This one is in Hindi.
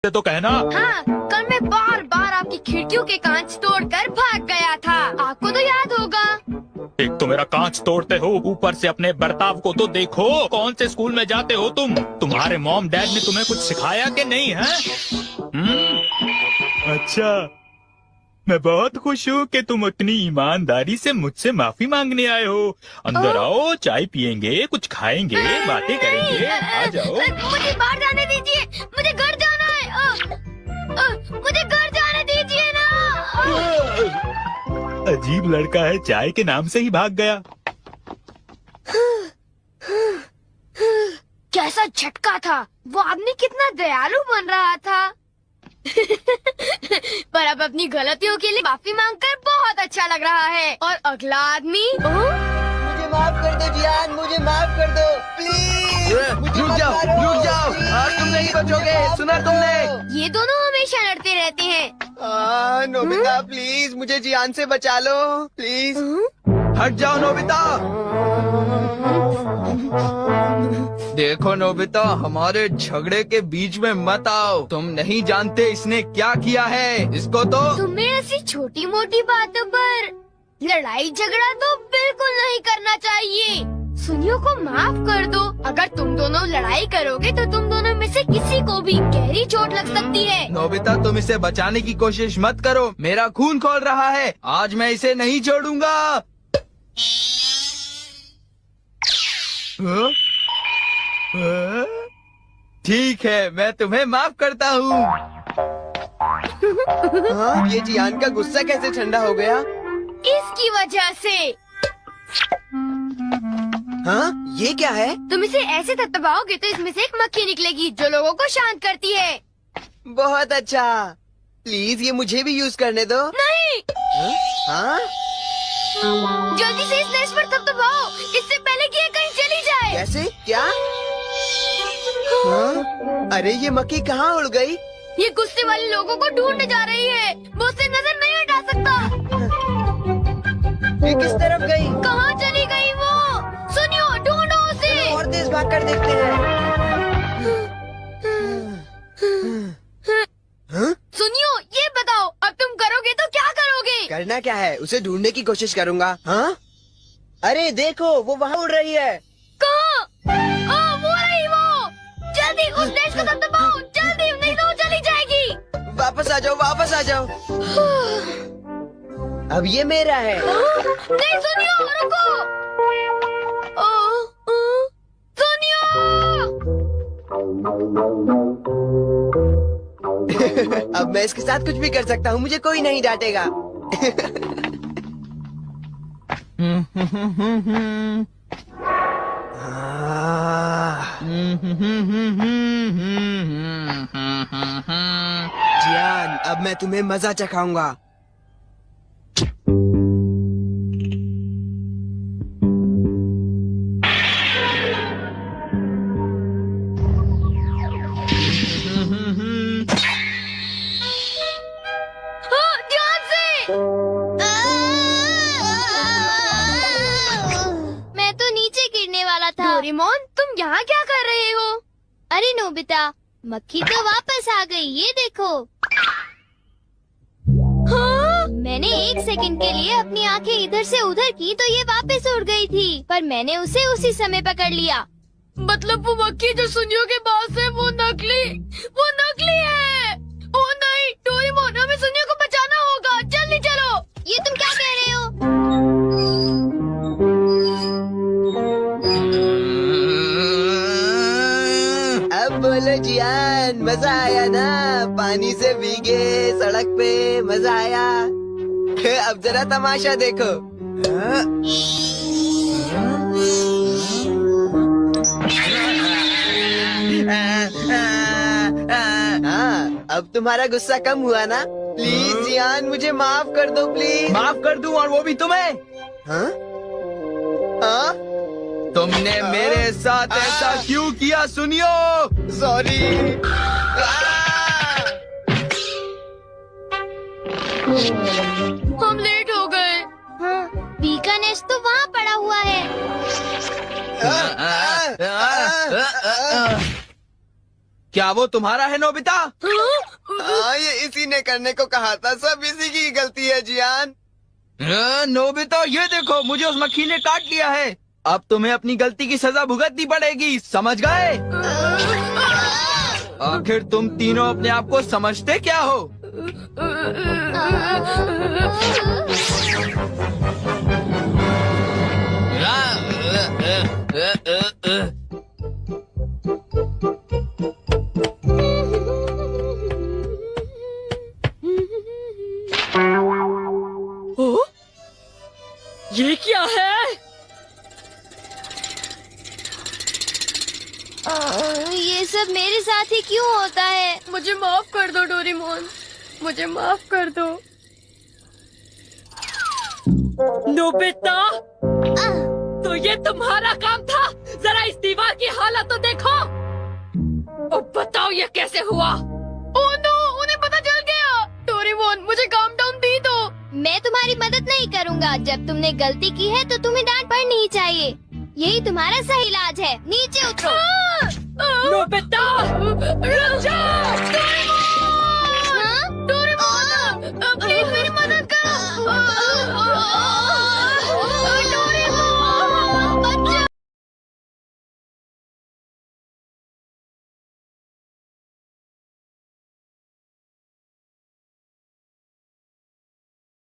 तो कहना। हाँ, कल मैं बार बार आपकी खिड़कियों के कांच तोड़कर भाग गया था, आपको तो याद होगा। एक तो मेरा कांच तोड़ते हो, ऊपर से अपने बर्ताव को तो देखो। कौन से स्कूल में जाते हो तुम? तुम्हारे मॉम डैड ने तुम्हें कुछ सिखाया कि नहीं है? अच्छा, मैं बहुत खुश हूँ कि तुम इतनी ईमानदारी से मुझसे माफी मांगने आए हो। अंदर आओ, चाय पियेंगे, कुछ खाएंगे, बातें करेंगे। आ जाओ। मुझे बाहर जाने दीजिए, मुझे घर जाना है। मुझे घर जाने दीजिए ना। अजीब लड़का है, चाय के नाम से ही भाग गया। कैसा झटका था, वो आदमी कितना दयालु बन रहा था। पर अब अपनी गलतियों के लिए माफी मांगकर बहुत अच्छा लग रहा है। और अगला आदमी मुझे माफ कर दो जियान, मुझे माफ कर दो प्लीज। रुक जाओ, आज तुम नहीं बचोगे, सुना तुमने? ये दोनों हमेशा लड़ते रहते हैं। नोबिता प्लीज मुझे जियान से बचा लो प्लीज। हट जाओ नोबिता। देखो नोबिता, हमारे झगड़े के बीच में मत आओ। तुम नहीं जानते इसने क्या किया है। इसको तो तुम्हें ऐसी छोटी मोटी बातों पर लड़ाई झगड़ा तो बिल्कुल नहीं करना चाहिए। सुनियो को माफ कर दो। अगर तुम दोनों लड़ाई करोगे तो तुम दोनों में से किसी को भी गहरी चोट लग सकती है। नोबिता, तुम इसे बचाने की कोशिश मत करो। मेरा खून खौल रहा है, आज मैं इसे नहीं छोड़ूंगा। ठीक है, मैं तुम्हें माफ करता हूँ। ये जियान का गुस्सा कैसे ठंडा हो गया? इसकी वजह से। ये क्या है? तुम इसे ऐसे दबाओगे तो इसमें से एक मक्खी निकलेगी जो लोगों को शांत करती है। बहुत अच्छा, प्लीज ये मुझे भी यूज करने दो। नहीं। जल्दी से इस स्लैश पर दबाओ, इससे पहले कि ये कहीं चली जाए। कैसे? क्या? अरे ये मक्खी कहाँ उड़ गई? ये गुस्से वाले लोगों को ढूंढने जा रही है। वो उससे नजर नहीं हटा सकता। ये किस तरफ गई? कहाँ चली गई वो? सुनियो, ढूंढो उसे। और तेज भाग कर देखते हैं। सुनियो, ये बताओ अब तुम करोगे तो क्या करोगे? करना क्या है, उसे ढूंढने की कोशिश करूँगा। अरे देखो, वो वहाँ उड़ रही है। कहाँ? वो रही वो। जल्दी उस डैश को दबाओ, जल्दी, नहीं तो वो चली जाएगी। वापस आ जाओ, वापस आ जाओ। अब ये मेरा है। नहीं सुनियो, रुको। सुनियो। अब मैं इसके साथ कुछ भी कर सकता हूँ, मुझे कोई नहीं डांटेगा। जियान, अब मैं तुम्हें मजा चखाऊंगा। ध्यान से। मैं तो नीचे गिरने वाला था। डोरेमोन, तुम यहाँ क्या कर रहे हो? अरे नोबिता, मक्खी तो वापस आ गई, ये देखो। मैंने 1 सेकंड के लिए अपनी आंखें इधर से उधर की तो ये वापस उड़ गई थी, पर मैंने उसे उसी समय पकड़ लिया। मतलब वो मक्खी जो सुनियो के पास है वो नकली है। ओ नहीं, डोरेमोन, हमें सुनियो को बचाना होगा, जल्दी चलो। ये तुम क्या कह रहे हो? अब बोलो जियान, मजा आया ना? पानी से भीगे सड़क पे, मजा आया। अब जरा तमाशा देखो। अब तुम्हारा गुस्सा कम हुआ ना? प्लीज जियान, मुझे माफ कर दो प्लीज। माफ कर दूं, और वो भी तुम्हें? तुमने मेरे साथ ऐसा क्यों किया सुनियो? सॉरी। हम लेट हो गए। बी का नेस्ट तो वहाँ पड़ा हुआ है। क्या वो तुम्हारा है नोबिता? हाँ, ये इसी ने करने को कहा था। सब इसी की गलती है जियान। नोबिता ये देखो, मुझे उस मक्खी ने काट लिया है। अब तुम्हें अपनी गलती की सजा भुगतनी पड़ेगी, समझ गए? आखिर तुम तीनों अपने आप को समझते क्या हो? ये क्या है? ये सब मेरे साथ ही क्यों होता है? मुझे माफ कर दो डोरेमोन, मुझे माफ कर दो। नोबिता, तो ये तुम्हारा काम था? जरा इस दीवार की हालत तो देखो। अब बताओ ये कैसे हुआ? ओह नो, उन्हें पता चल गया। डोरेमोन, मुझे काम डाउन दी दो। मैं तुम्हारी मदद नहीं करूँगा। जब तुमने गलती की है तो तुम्हें डांट पड़नी ही चाहिए। यही तुम्हारा सही इलाज है। नीचे उतरो। नोबिता, रुक जाओ।